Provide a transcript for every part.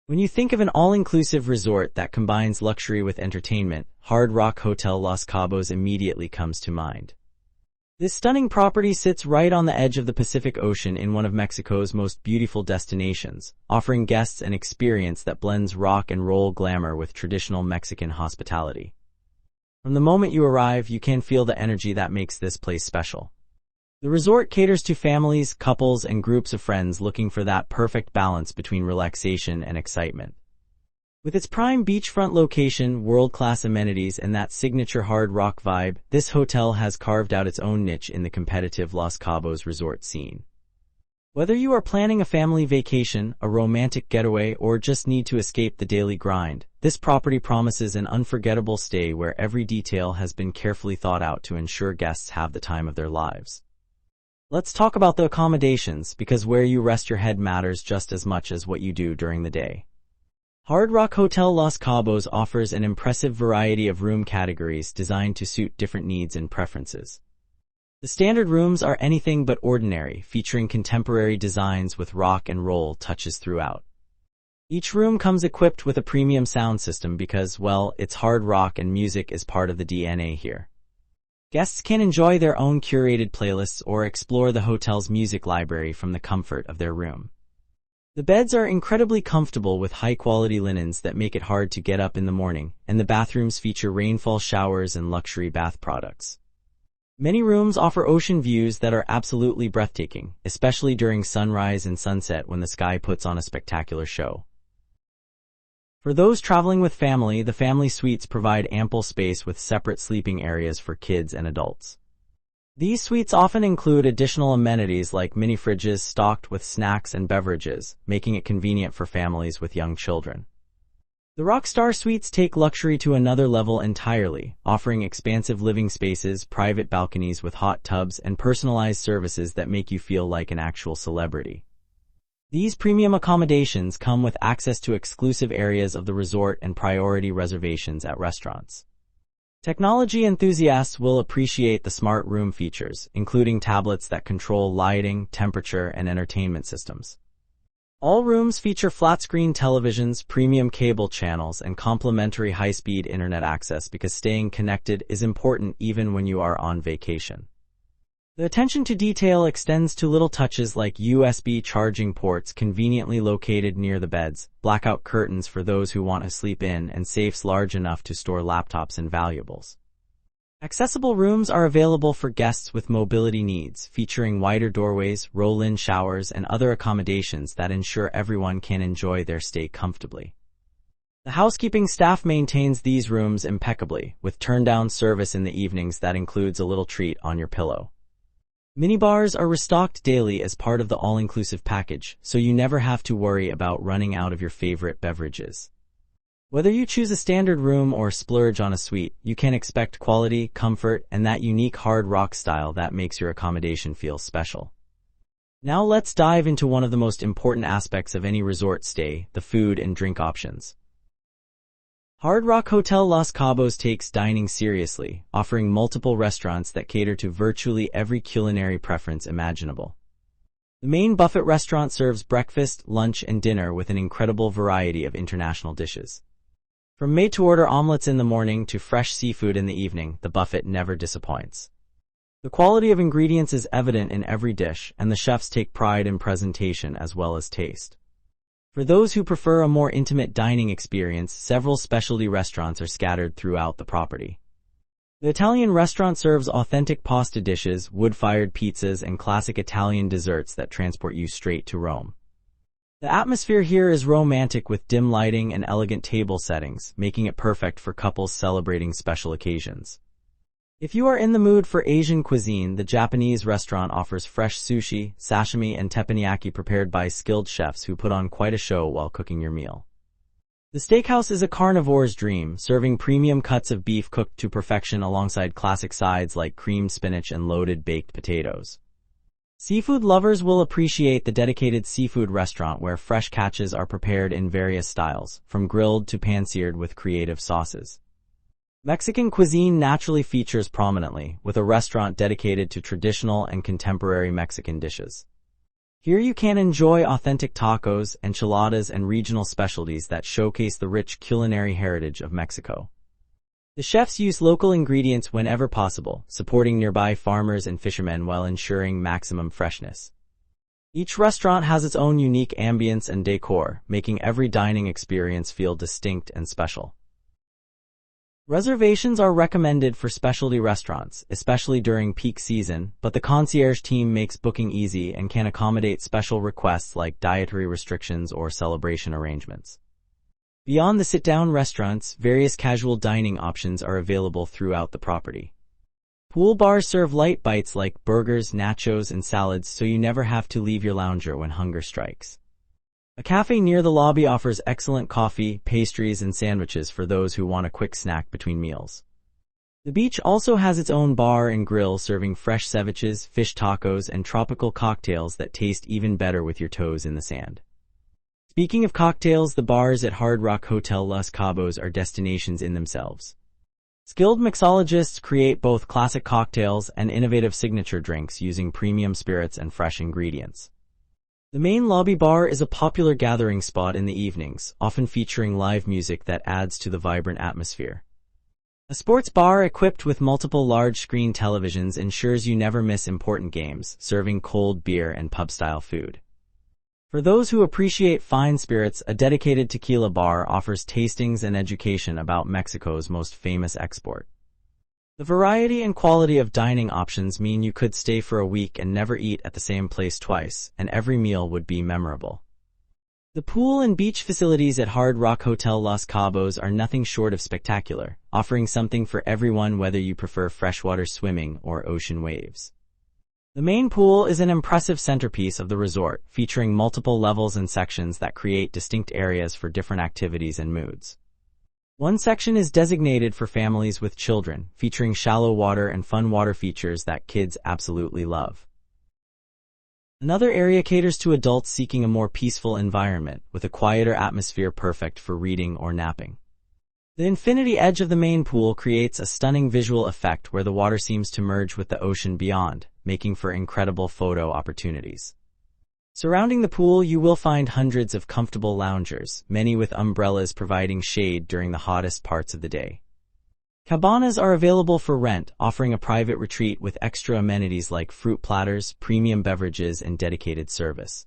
When you think of an all-inclusive resort that combines luxury with entertainment, Hard Rock Hotel Los Cabos immediately comes to mind. This stunning property sits right on the edge of the Pacific Ocean in one of Mexico's most beautiful destinations, offering guests an experience that blends rock and roll glamour with traditional Mexican hospitality. From the moment you arrive, you can feel the energy that makes this place special. The resort caters to families, couples, and groups of friends looking for that perfect balance between relaxation and excitement. With its prime beachfront location, world-class amenities, and that signature hard rock vibe, this hotel has carved out its own niche in the competitive Los Cabos resort scene. Whether you are planning a family vacation, a romantic getaway, or just need to escape the daily grind, this property promises an unforgettable stay where every detail has been carefully thought out to ensure guests have the time of their lives. Let's talk about the accommodations, because where you rest your head matters just as much as what you do during the day. Hard Rock Hotel Los Cabos offers an impressive variety of room categories designed to suit different needs and preferences. The standard rooms are anything but ordinary, featuring contemporary designs with rock and roll touches throughout. Each room comes equipped with a premium sound system because, well, it's hard rock and music is part of the DNA here. Guests can enjoy their own curated playlists or explore the hotel's music library from the comfort of their room. The beds are incredibly comfortable with high-quality linens that make it hard to get up in the morning, and the bathrooms feature rainfall showers and luxury bath products. Many rooms offer ocean views that are absolutely breathtaking, especially during sunrise and sunset when the sky puts on a spectacular show. For those traveling with family, the family suites provide ample space with separate sleeping areas for kids and adults. These suites often include additional amenities like mini fridges stocked with snacks and beverages, making it convenient for families with young children. The Rockstar Suites take luxury to another level entirely, offering expansive living spaces, private balconies with hot tubs, and personalized services that make you feel like an actual celebrity. These premium accommodations come with access to exclusive areas of the resort and priority reservations at restaurants. Technology enthusiasts will appreciate the smart room features, including tablets that control lighting, temperature, and entertainment systems. All rooms feature flat-screen televisions, premium cable channels, and complimentary high-speed internet access because staying connected is important even when you are on vacation. The attention to detail extends to little touches like USB charging ports conveniently located near the beds, blackout curtains for those who want to sleep in, and safes large enough to store laptops and valuables. Accessible rooms are available for guests with mobility needs, featuring wider doorways, roll-in showers, and other accommodations that ensure everyone can enjoy their stay comfortably. The housekeeping staff maintains these rooms impeccably, with turn-down service in the evenings that includes a little treat on your pillow. Minibars are restocked daily as part of the all-inclusive package, so you never have to worry about running out of your favorite beverages. Whether you choose a standard room or splurge on a suite, you can expect quality, comfort, and that unique hard rock style that makes your accommodation feel special. Now let's dive into one of the most important aspects of any resort stay, the food and drink options. Hard Rock Hotel Los Cabos takes dining seriously, offering multiple restaurants that cater to virtually every culinary preference imaginable. The main buffet restaurant serves breakfast, lunch, and dinner with an incredible variety of international dishes. From made-to-order omelets in the morning to fresh seafood in the evening, the buffet never disappoints. The quality of ingredients is evident in every dish, and the chefs take pride in presentation as well as taste. For those who prefer a more intimate dining experience, several specialty restaurants are scattered throughout the property. The Italian restaurant serves authentic pasta dishes, wood-fired pizzas, and classic Italian desserts that transport you straight to Rome. The atmosphere here is romantic with dim lighting and elegant table settings, making it perfect for couples celebrating special occasions. If you are in the mood for Asian cuisine, the Japanese restaurant offers fresh sushi, sashimi, and teppanyaki prepared by skilled chefs who put on quite a show while cooking your meal. The steakhouse is a carnivore's dream, serving premium cuts of beef cooked to perfection alongside classic sides like creamed spinach and loaded baked potatoes. Seafood lovers will appreciate the dedicated seafood restaurant where fresh catches are prepared in various styles, from grilled to pan-seared with creative sauces. Mexican cuisine naturally features prominently, with a restaurant dedicated to traditional and contemporary Mexican dishes. Here you can enjoy authentic tacos, enchiladas, and regional specialties that showcase the rich culinary heritage of Mexico. The chefs use local ingredients whenever possible, supporting nearby farmers and fishermen while ensuring maximum freshness. Each restaurant has its own unique ambience and decor, making every dining experience feel distinct and special. Reservations are recommended for specialty restaurants, especially during peak season, but the concierge team makes booking easy and can accommodate special requests like dietary restrictions or celebration arrangements. Beyond the sit-down restaurants, various casual dining options are available throughout the property. Pool bars serve light bites like burgers, nachos, and salads, so you never have to leave your lounger when hunger strikes. A cafe near the lobby offers excellent coffee, pastries, and sandwiches for those who want a quick snack between meals. The beach also has its own bar and grill serving fresh ceviches, fish tacos, and tropical cocktails that taste even better with your toes in the sand. Speaking of cocktails, the bars at Hard Rock Los Cabos are destinations in themselves. Skilled mixologists create both classic cocktails and innovative signature drinks using premium spirits and fresh ingredients. The main lobby bar is a popular gathering spot in the evenings, often featuring live music that adds to the vibrant atmosphere. A sports bar equipped with multiple large-screen televisions ensures you never miss important games, serving cold beer and pub-style food. For those who appreciate fine spirits, a dedicated tequila bar offers tastings and education about Mexico's most famous export. The variety and quality of dining options mean you could stay for a week and never eat at the same place twice, and every meal would be memorable. The pool and beach facilities at Hard Rock Los Cabos are nothing short of spectacular, offering something for everyone whether you prefer freshwater swimming or ocean waves. The main pool is an impressive centerpiece of the resort, featuring multiple levels and sections that create distinct areas for different activities and moods. One section is designated for families with children, featuring shallow water and fun water features that kids absolutely love. Another area caters to adults seeking a more peaceful environment, with a quieter atmosphere perfect for reading or napping. The infinity edge of the main pool creates a stunning visual effect where the water seems to merge with the ocean beyond, making for incredible photo opportunities. Surrounding the pool, you will find hundreds of comfortable loungers, many with umbrellas providing shade during the hottest parts of the day. Cabanas are available for rent, offering a private retreat with extra amenities like fruit platters, premium beverages, and dedicated service.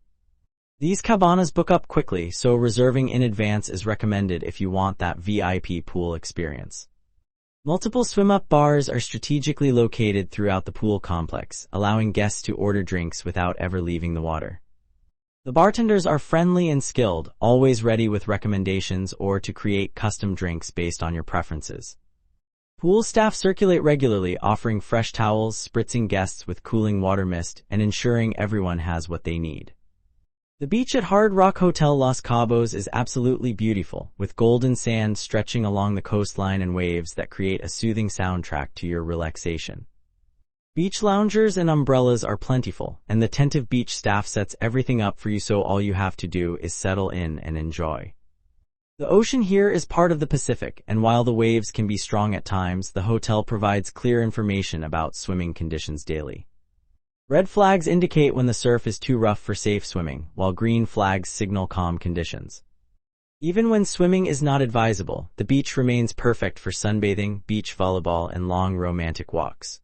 These cabanas book up quickly, so reserving in advance is recommended if you want that VIP pool experience. Multiple swim-up bars are strategically located throughout the pool complex, allowing guests to order drinks without ever leaving the water. The bartenders are friendly and skilled, always ready with recommendations or to create custom drinks based on your preferences. Pool staff circulate regularly, offering fresh towels, spritzing guests with cooling water mist, and ensuring everyone has what they need. The beach at Hard Rock Los Cabos is absolutely beautiful, with golden sand stretching along the coastline and waves that create a soothing soundtrack to your relaxation. Beach loungers and umbrellas are plentiful, and the attentive beach staff sets everything up for you, so all you have to do is settle in and enjoy. The ocean here is part of the Pacific, and while the waves can be strong at times, the hotel provides clear information about swimming conditions daily. Red flags indicate when the surf is too rough for safe swimming, while green flags signal calm conditions. Even when swimming is not advisable, the beach remains perfect for sunbathing, beach volleyball, and long romantic walks.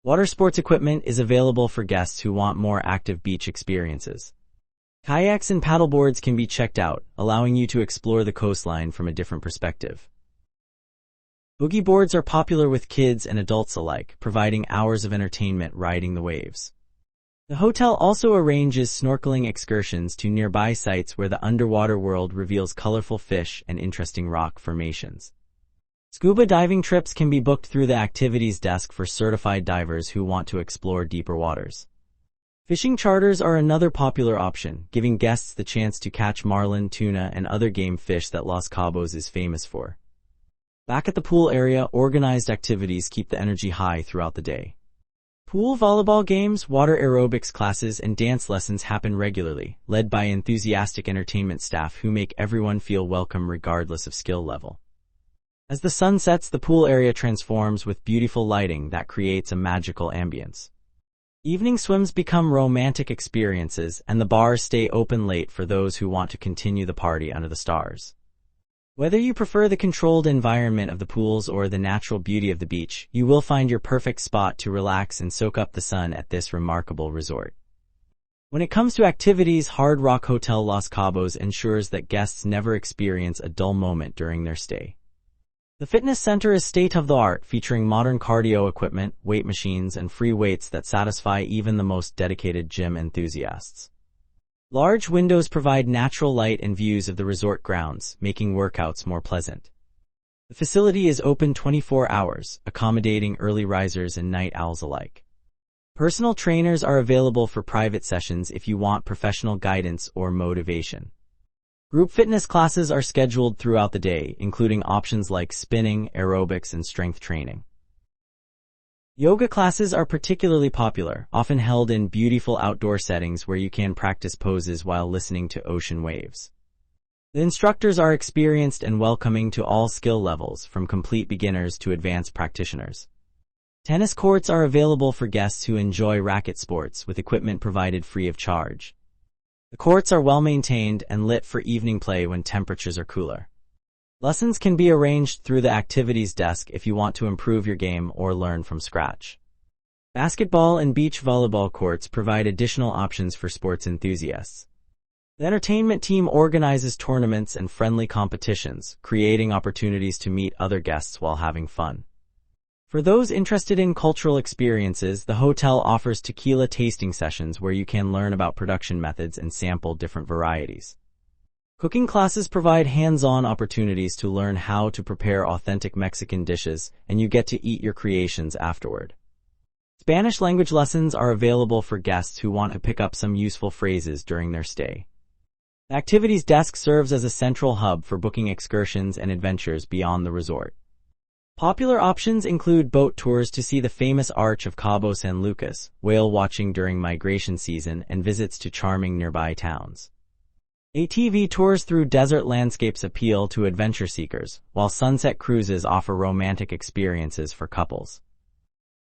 Water sports equipment is available for guests who want more active beach experiences. Kayaks and paddleboards can be checked out, allowing you to explore the coastline from a different perspective. Boogie boards are popular with kids and adults alike, providing hours of entertainment riding the waves. The hotel also arranges snorkeling excursions to nearby sites where the underwater world reveals colorful fish and interesting rock formations. Scuba diving trips can be booked through the activities desk for certified divers who want to explore deeper waters. Fishing charters are another popular option, giving guests the chance to catch marlin, tuna, and other game fish that Los Cabos is famous for. Back at the pool area, organized activities keep the energy high throughout the day. Pool volleyball games, water aerobics classes, and dance lessons happen regularly, led by enthusiastic entertainment staff who make everyone feel welcome regardless of skill level. As the sun sets, the pool area transforms with beautiful lighting that creates a magical ambience. Evening swims become romantic experiences, and the bars stay open late for those who want to continue the party under the stars. Whether you prefer the controlled environment of the pools or the natural beauty of the beach, you will find your perfect spot to relax and soak up the sun at this remarkable resort. When it comes to activities, Hard Rock Hotel Los Cabos ensures that guests never experience a dull moment during their stay. The fitness center is state-of-the-art, featuring modern cardio equipment, weight machines, and free weights that satisfy even the most dedicated gym enthusiasts. Large windows provide natural light and views of the resort grounds, making workouts more pleasant. The facility is open 24 hours, accommodating early risers and night owls alike. Personal trainers are available for private sessions if you want professional guidance or motivation. Group fitness classes are scheduled throughout the day, including options like spinning, aerobics, and strength training. Yoga classes are particularly popular, often held in beautiful outdoor settings where you can practice poses while listening to ocean waves. The instructors are experienced and welcoming to all skill levels, from complete beginners to advanced practitioners. Tennis courts are available for guests who enjoy racket sports, with equipment provided free of charge. The courts are well maintained and lit for evening play when temperatures are cooler. Lessons can be arranged through the activities desk if you want to improve your game or learn from scratch. Basketball and beach volleyball courts provide additional options for sports enthusiasts. The entertainment team organizes tournaments and friendly competitions, creating opportunities to meet other guests while having fun. For those interested in cultural experiences, the hotel offers tequila tasting sessions where you can learn about production methods and sample different varieties. Cooking classes provide hands-on opportunities to learn how to prepare authentic Mexican dishes, and you get to eat your creations afterward. Spanish language lessons are available for guests who want to pick up some useful phrases during their stay. The activities desk serves as a central hub for booking excursions and adventures beyond the resort. Popular options include boat tours to see the famous arch of Cabo San Lucas, whale watching during migration season, and visits to charming nearby towns. ATV tours through desert landscapes appeal to adventure seekers, while sunset cruises offer romantic experiences for couples.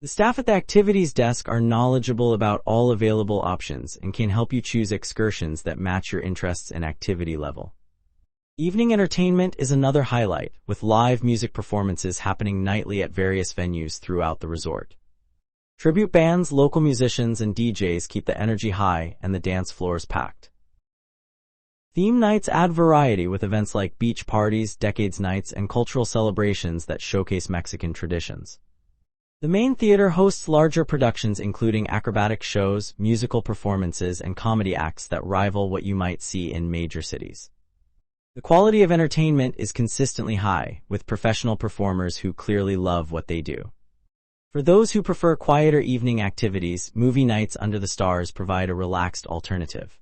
The staff at the activities desk are knowledgeable about all available options and can help you choose excursions that match your interests and activity level. Evening entertainment is another highlight, with live music performances happening nightly at various venues throughout the resort. Tribute bands, local musicians, and DJs keep the energy high and the dance floors packed. Theme nights add variety with events like beach parties, decades nights, and cultural celebrations that showcase Mexican traditions. The main theater hosts larger productions including acrobatic shows, musical performances, and comedy acts that rival what you might see in major cities. The quality of entertainment is consistently high, with professional performers who clearly love what they do. For those who prefer quieter evening activities, movie nights under the stars provide a relaxed alternative.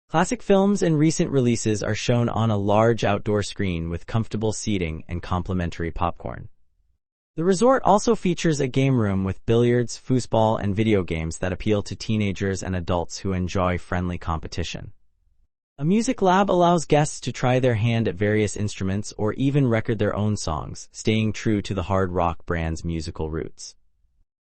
Classic films and recent releases are shown on a large outdoor screen with comfortable seating and complimentary popcorn. The resort also features a game room with billiards, foosball, and video games that appeal to teenagers and adults who enjoy friendly competition. A music lab allows guests to try their hand at various instruments or even record their own songs, staying true to the Hard Rock brand's musical roots.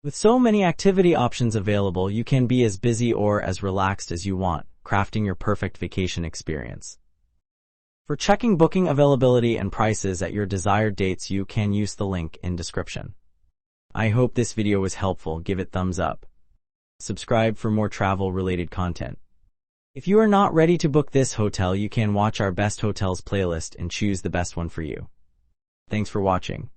With so many activity options available, you can be as busy or as relaxed as you want, crafting your perfect vacation experience. For checking booking availability and prices at your desired dates, you can use the link in description. I hope this video was helpful. Give it thumbs up. Subscribe for more travel-related content. If you are not ready to book this hotel, you can watch our best hotels playlist and choose the best one for you. Thanks for watching.